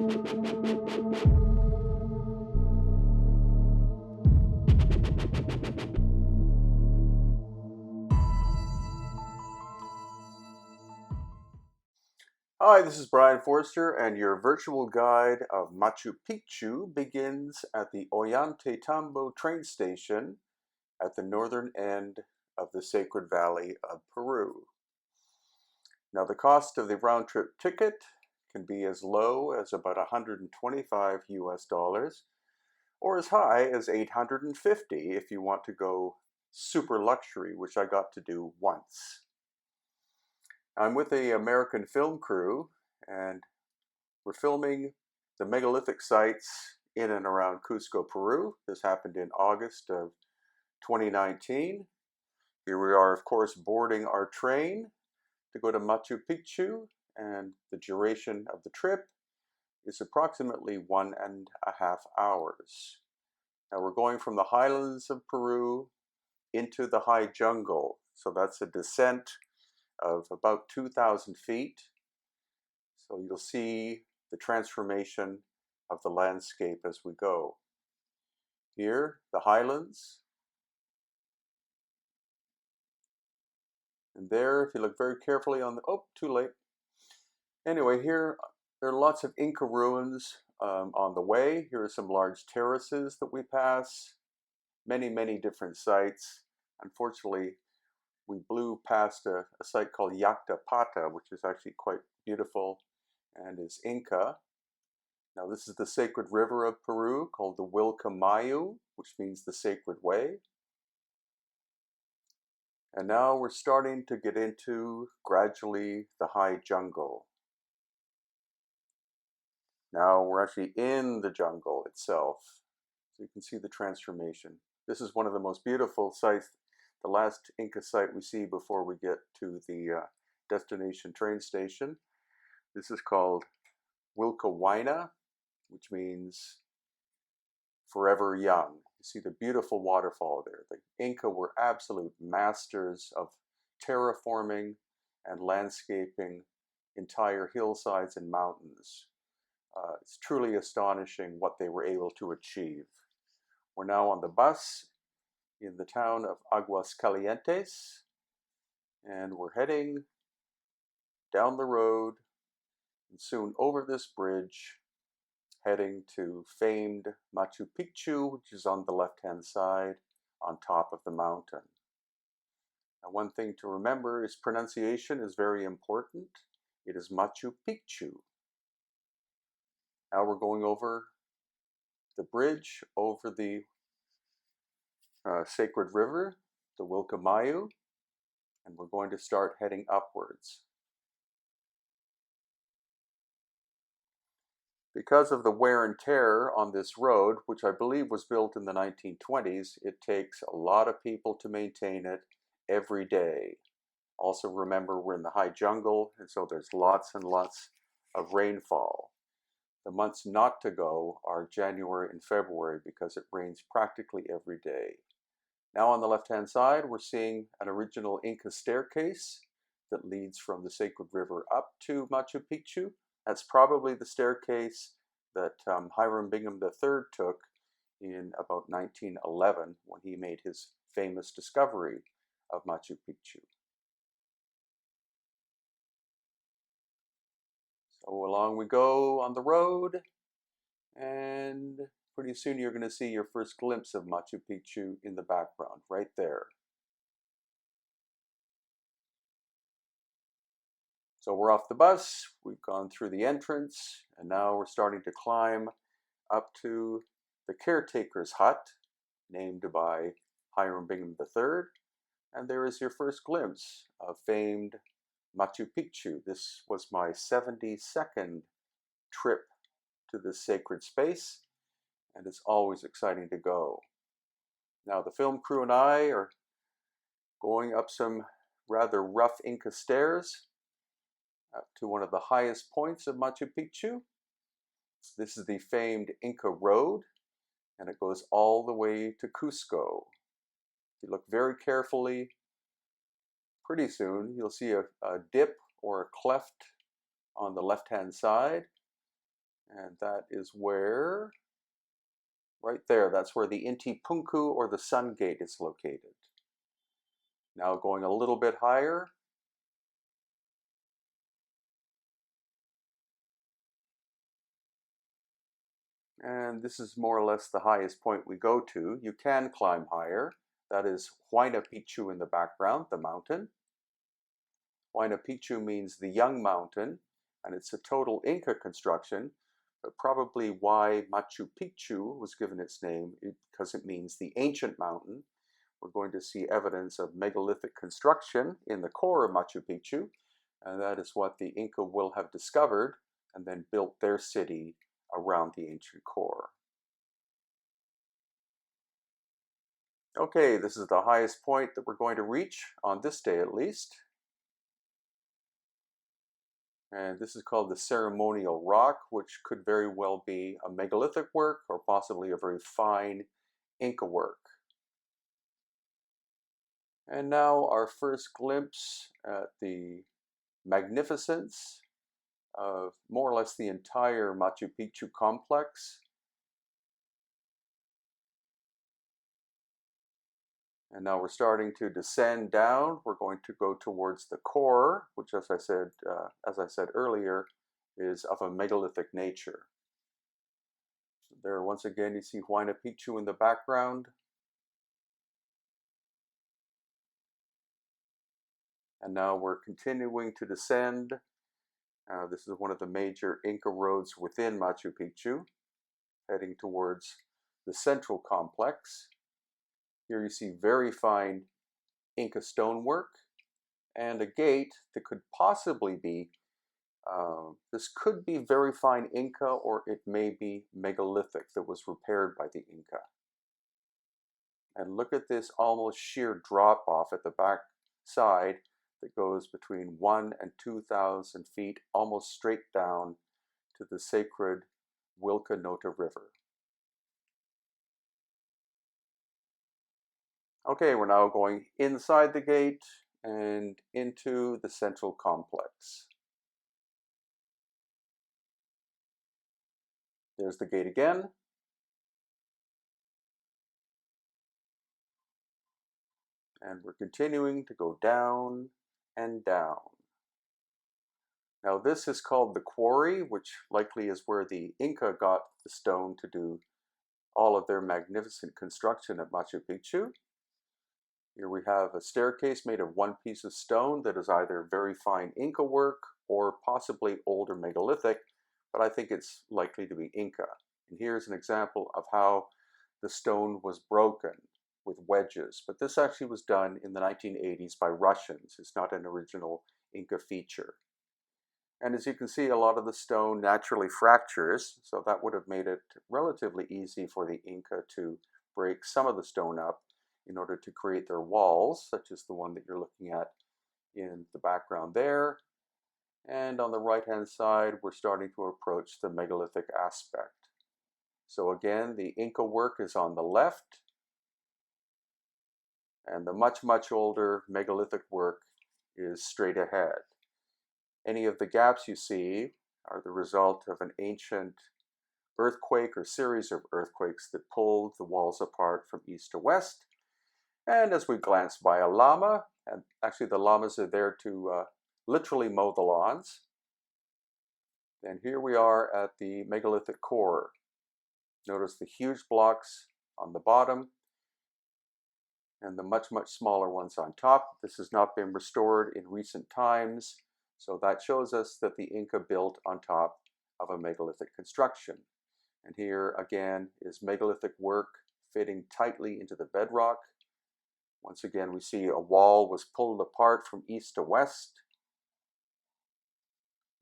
Hi, this is Brian Forster, and your virtual guide of Machu Picchu begins at the Ollantaytambo train station at the northern end of the Sacred Valley of Peru. Now, the cost of the round-trip ticket can be as low as about 125 US dollars, or as high as 850 if you want to go super luxury, which I got to do once. I'm with the American film crew, and we're filming the megalithic sites in and around Cusco, Peru. This happened in August of 2019. Here we are, of course, boarding our train to go to Machu Picchu, and the duration of the trip is approximately 1.5 hours. Now we're going from the highlands of Peru into the high jungle, so that's a descent of about 2,000 feet. So you'll see the transformation of the landscape as we go. Here, the highlands. And there, if you look very carefully on the, oh, too late. Anyway, here, there are lots of Inca ruins on the way. Here are some large terraces that we pass. Many, many different sites. Unfortunately, we blew past a site called Pata, which is actually quite beautiful and is Inca. Now this is the sacred river of Peru called the Wilco, which means the sacred way. And now we're starting to get into, gradually, the high jungle. Now we're actually in the jungle itself, so you can see the transformation. This is one of the most beautiful sites, the last Inca site we see before we get to the destination train station. This is called Wilco Wayna, which means forever young. You see the beautiful waterfall there. The Inca were absolute masters of terraforming and landscaping entire hillsides and mountains. It's truly astonishing what they were able to achieve. We're now on the bus in the town of Aguascalientes, and we're heading down the road and soon over this bridge, heading to famed Machu Picchu, which is on the left-hand side on top of the mountain. Now, one thing to remember is pronunciation is very important. It is Machu Picchu. Now we're going over the bridge over the sacred river, the Wilco, and we're going to start heading upwards. Because of the wear and tear on this road, which I believe was built in the 1920s, it takes a lot of people to maintain it every day. Also remember, we're in the high jungle, and so there's lots and lots of rainfall. The months not to go are January and February because it rains practically every day. Now on the left-hand side, we're seeing an original Inca staircase that leads from the sacred river up to Machu Picchu. That's probably the staircase that Hiram Bingham III took in about 1911 when he made his famous discovery of Machu Picchu. So along we go on the road, and pretty soon you're going to see your first glimpse of Machu Picchu in the background, right there. So we're off the bus, we've gone through the entrance, and now we're starting to climb up to the Caretakers Hut, named by Hiram Bingham III. And there is your first glimpse of famed Machu Picchu. This was my 72nd trip to this sacred space, and it's always exciting to go. Now the film crew and I are going up some rather rough Inca stairs up to one of the highest points of Machu Picchu. This is the famed Inca Road, and it goes all the way to Cusco. If you look very carefully, pretty soon you'll see a dip or a cleft on the left-hand side, And that is where, right there, that's where the Inti Punku or the Sun Gate is located. Now going a little bit higher. And this is more or less the highest point we go to. You can climb higher. That is Huayna Picchu in the background, the mountain. Huayna Picchu means the young mountain, and it's a total Inca construction, but probably why Machu Picchu was given its name because it means the ancient mountain. We're going to see evidence of megalithic construction in the core of Machu Picchu, and that is what the Inca will have discovered and then built their city around the ancient core. Okay, this is the highest point that we're going to reach on this day at least. And this is called the Ceremonial Rock, which could very well be a megalithic work or possibly a very fine Inca work. And now our first glimpse at the magnificence of more or less the entire Machu Picchu complex. And now we're starting to descend down. We're going to go towards the core, which, as I said earlier, is of a megalithic nature. There, once again, you see Huayna Picchu in the background. And now we're continuing to descend. This is one of the major Inca roads within Machu Picchu, heading towards the central complex. Here you see very fine Inca stonework and a gate that could possibly be, this could be very fine Inca, or it may be megalithic that was repaired by the Inca. And look at this almost sheer drop off at the back side that goes between 1,000 and 2,000 feet, almost straight down to the sacred Wilco Wayna River. Okay, we're now going inside the gate and into the central complex. There's the gate again. And we're continuing to go down and down. Now this is called the Quarry, which likely is where the Inca got the stone to do all of their magnificent construction at Machu Picchu. Here we have a staircase made of one piece of stone that is either very fine Inca work or possibly older megalithic, but I think it's likely to be Inca. And here's an example of how the stone was broken with wedges, but this actually was done in the 1980s by Russians. It's not an original Inca feature. And as you can see, a lot of the stone naturally fractures, so that would have made it relatively easy for the Inca to break some of the stone up in order to create their walls, such as the one that you're looking at in the background there. And on the right-hand side, we're starting to approach the megalithic aspect. So again, the Inca work is on the left, and the much, much older megalithic work is straight ahead. Any of the gaps you see are the result of an ancient earthquake or series of earthquakes that pulled the walls apart from east to west. And as we glance by a llama, and actually the llamas are there to literally mow the lawns. And here we are at the megalithic core. Notice the huge blocks on the bottom and the much, much smaller ones on top. This has not been restored in recent times, so that shows us that the Inca built on top of a megalithic construction. And here again is megalithic work fitting tightly into the bedrock. Once again, we see a wall was pulled apart from east to west.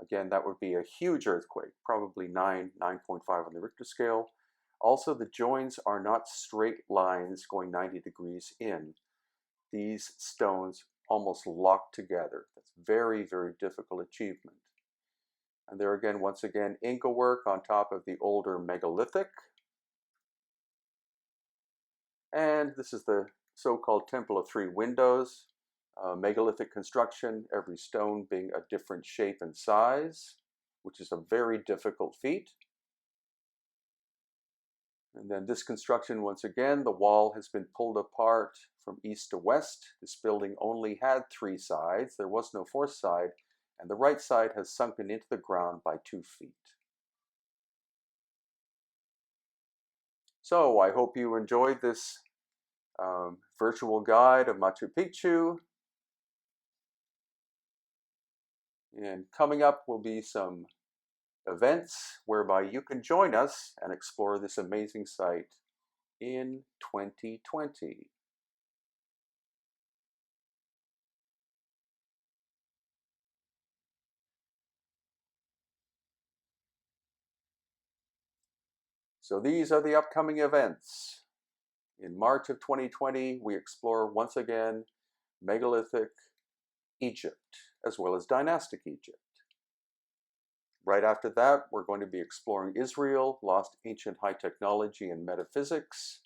Again, that would be a huge earthquake, probably 9.5 on the Richter scale. Also, the joins are not straight lines going 90 degrees in. These stones almost lock together. That's very, very difficult achievement. And there again, once again, Inca work on top of the older megalithic. And this is the so-called Temple of Three Windows. Megalithic construction, every stone being a different shape and size, which is a very difficult feat. And then this construction, once again, the wall has been pulled apart from east to west. This building only had 3 sides. There was no 4th side, and the right side has sunken into the ground by 2 feet. So I hope you enjoyed this virtual guide of Machu Picchu. And coming up will be some events whereby you can join us and explore this amazing site in 2020. So these are the upcoming events. In March of 2020, we explore once again megalithic Egypt, as well as dynastic Egypt. Right after that, we're going to be exploring Israel, lost ancient high technology and metaphysics.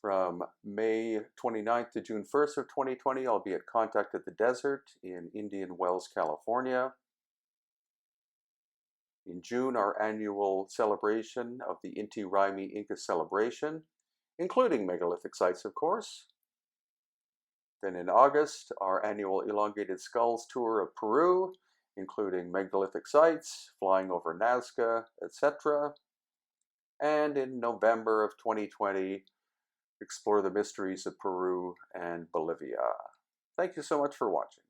From May 29th to June 1st of 2020, I'll be at Contact at the Desert in Indian Wells, California. In June, our annual celebration of the Inti Raymi Inca celebration, including megalithic sites, of course. Then in August, our annual Elongated Skulls tour of Peru, including megalithic sites, flying over Nazca, etc. And in November of 2020, explore the mysteries of Peru and Bolivia. Thank you so much for watching.